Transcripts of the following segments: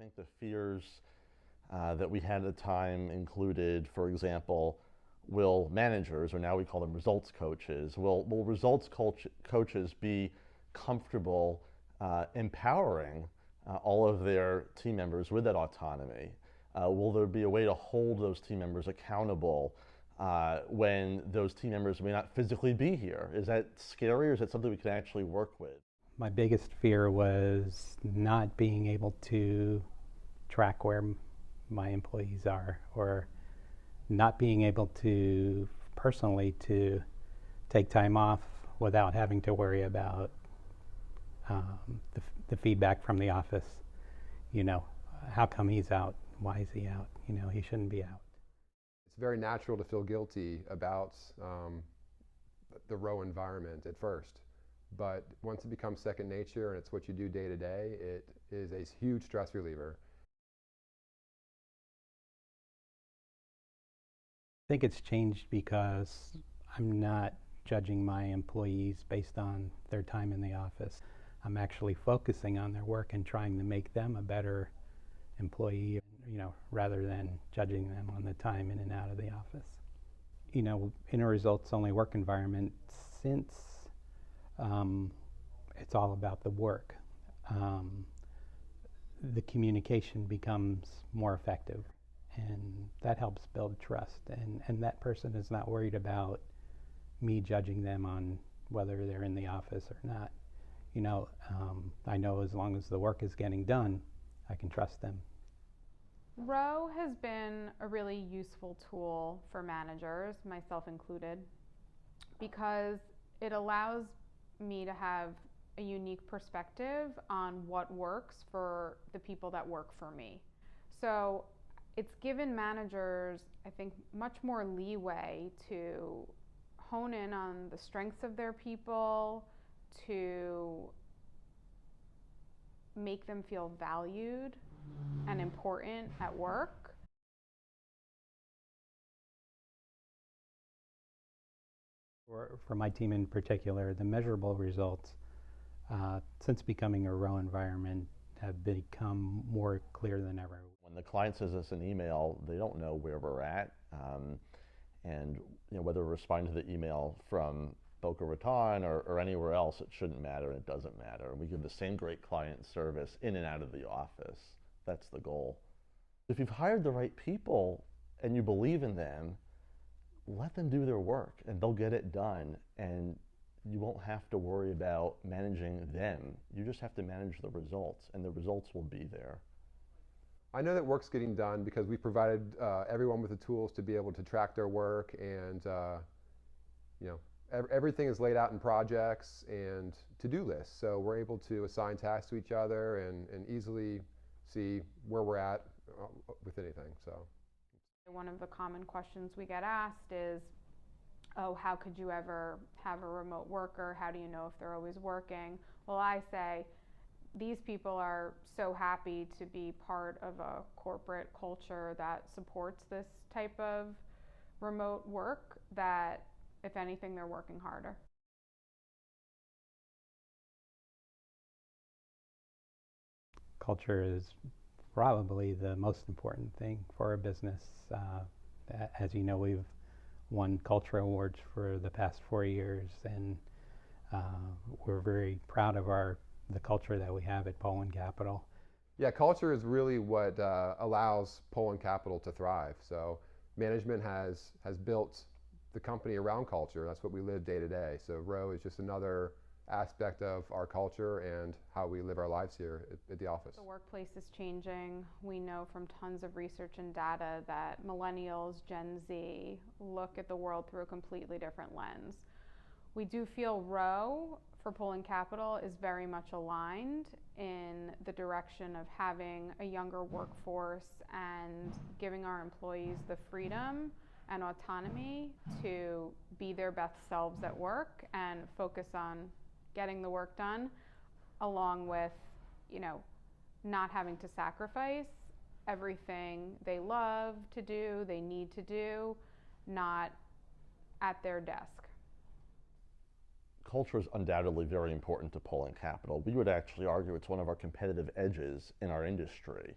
think the fears that we had at the time included, for example, will managers, or now we call them results coaches, will results coaches be comfortable empowering all of their team members with that autonomy? Will there be a way to hold those team members accountable when those team members may not physically be here? Is that scary, or is that something we can actually work with? My biggest fear was not being able to track where my employees are, or not being able to personally to take time off without having to worry about the feedback from the office. You know, how come he's out? Why is he out? You know, he shouldn't be out. It's very natural to feel guilty about the ROWE environment at first, but once it becomes second nature and it's what you do day to day, it is a huge stress reliever. I think it's changed because I'm not judging my employees based on their time in the office. I'm actually focusing on their work and trying to make them a better employee, you know, rather than judging them on the time in and out of the office. You know, in a results-only work environment, since it's all about the work, the communication becomes more effective, and that helps build trust. And that person is not worried about me judging them on whether they're in the office or not. You know, I know as long as the work is getting done, I can trust them. ROWE has been a really useful tool for managers, myself included, because it allows me to have a unique perspective on what works for the people that work for me. So it's given managers, I think, much more leeway to hone in on the strengths of their people, to make them feel valued and important at work. For my team in particular, the measurable results since becoming a ROWE environment have become more clear than ever. When the client sends us an email, they don't know where we're at, and you know, whether we're responding to the email from Boca Raton or anywhere else, it shouldn't matter, and it doesn't matter. We give the same great client service in and out of the office. That's the goal. If you've hired the right people and you believe in them, let them do their work and they'll get it done, and you won't have to worry about managing them. You just have to manage the results, and the results will be there. I know that work's getting done because we provided everyone with the tools to be able to track their work, and you know, everything is laid out in projects and to-do lists, so we're able to assign tasks to each other and easily see where we're at with anything. So one of the common questions we get asked is, oh, how could you ever have a remote worker? How do you know if they're always working? Well, I say these people are so happy to be part of a corporate culture that supports this type of remote work that, if anything, they're working harder. Culture is probably the most important thing for a business. As you know, we've won culture awards for the past 4 years, and we're very proud of the culture that we have at Polen Capital. yeah, culture is really what allows Polen Capital to thrive. So management has built the company around culture. That's what we live day to day. So ROWE is just another aspect of our culture and how we live our lives here at the office. The workplace is changing. We know from tons of research and data that millennials, Gen Z, look at the world through a completely different lens. We do feel ROWE for Polen Capital is very much aligned in the direction of having a younger workforce and giving our employees the freedom and autonomy to be their best selves at work and focus on getting the work done, along with, you know, not having to sacrifice everything they love to do, they need to do, not at their desk. Culture is undoubtedly very important to Polen Capital. We would actually argue it's one of our competitive edges in our industry.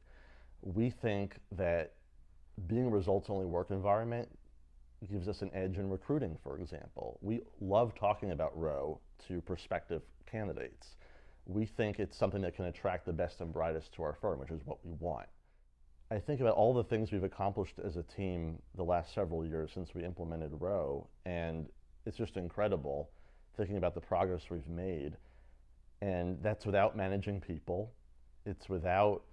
We think that being a results-only work environment gives us an edge in recruiting, for example. We love talking about ROWE to prospective candidates. We think it's something that can attract the best and brightest to our firm, which is what we want. I think about all the things we've accomplished as a team the last several years since we implemented ROWE, and it's just incredible thinking about the progress we've made. And that's without managing people. It's without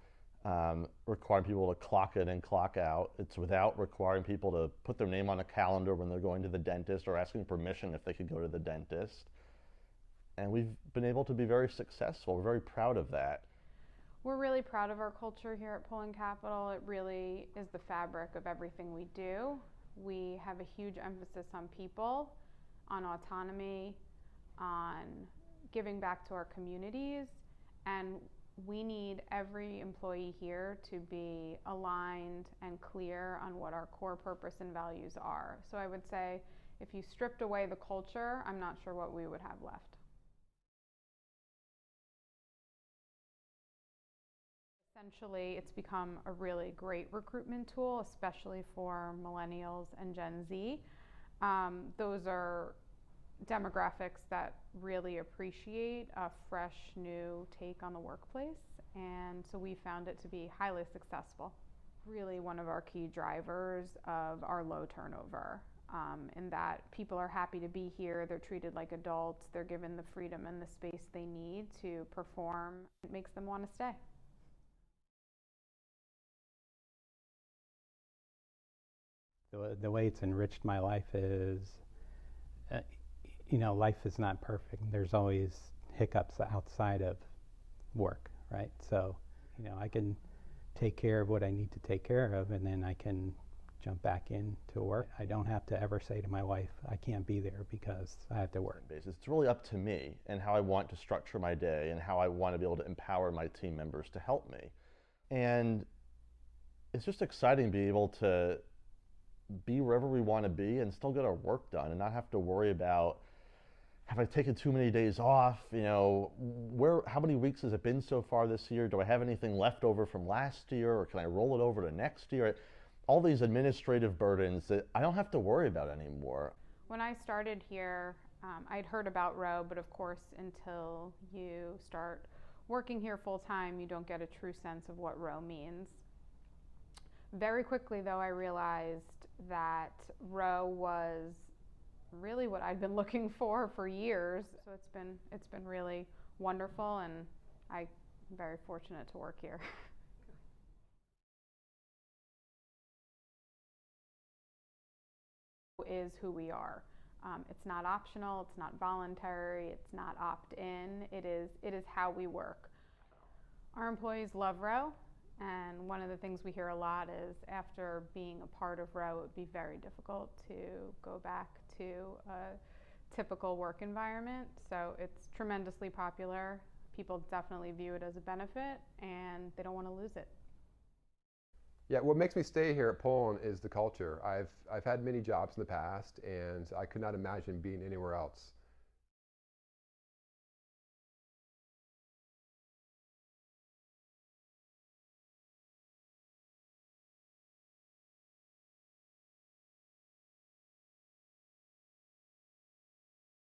requiring people to clock in and clock out. It's without requiring people to put their name on a calendar when they're going to the dentist or asking permission if they could go to the dentist. And we've been able to be very successful. We're very proud of that. We're really proud of our culture here at Polen Capital. It really is the fabric of everything we do. We have a huge emphasis on people, on autonomy, on giving back to our communities, and we need every employee here to be aligned and clear on what our core purpose and values are. So I would say if you stripped away the culture, I'm not sure what we would have left. Essentially, it's become a really great recruitment tool, especially for millennials and Gen Z. Those are demographics that really appreciate a fresh, new take on the workplace, and so we found it to be highly successful. Really one of our key drivers of our low turnover, in that people are happy to be here, they're treated like adults, they're given the freedom and the space they need to perform. It makes them want to stay. The way it's enriched my life is, life is not perfect. There's always hiccups outside of work, right? So, I can take care of what I need to take care of, and then I can jump back into work. I don't have to ever say to my wife, I can't be there because I have to work. It's really up to me and how I want to structure my day and how I want to be able to empower my team members to help me. And it's just exciting to be able to be wherever we want to be and still get our work done and not have to worry about, have I taken too many days off? How many weeks has it been so far this year? Do I have anything left over from last year, or can I roll it over to next year? All these administrative burdens that I don't have to worry about anymore. When I started here, I'd heard about ROWE, but of course, until you start working here full time, you don't get a true sense of what ROWE means. Very quickly, though, I realized that ROWE was really what I'd been looking for years. So it's been really wonderful, and I'm very fortunate to work here. Is who we are. It's not optional, it's not voluntary, it's not opt-in, it is how we work. Our employees love ROWE, and one of the things we hear a lot is after being a part of ROWE, it would be very difficult to go back to a typical work environment. So it's tremendously popular. People definitely view it as a benefit, and they don't want to lose it. Yeah, what makes me stay here at Polen is the culture. I've had many jobs in the past, and I could not imagine being anywhere else.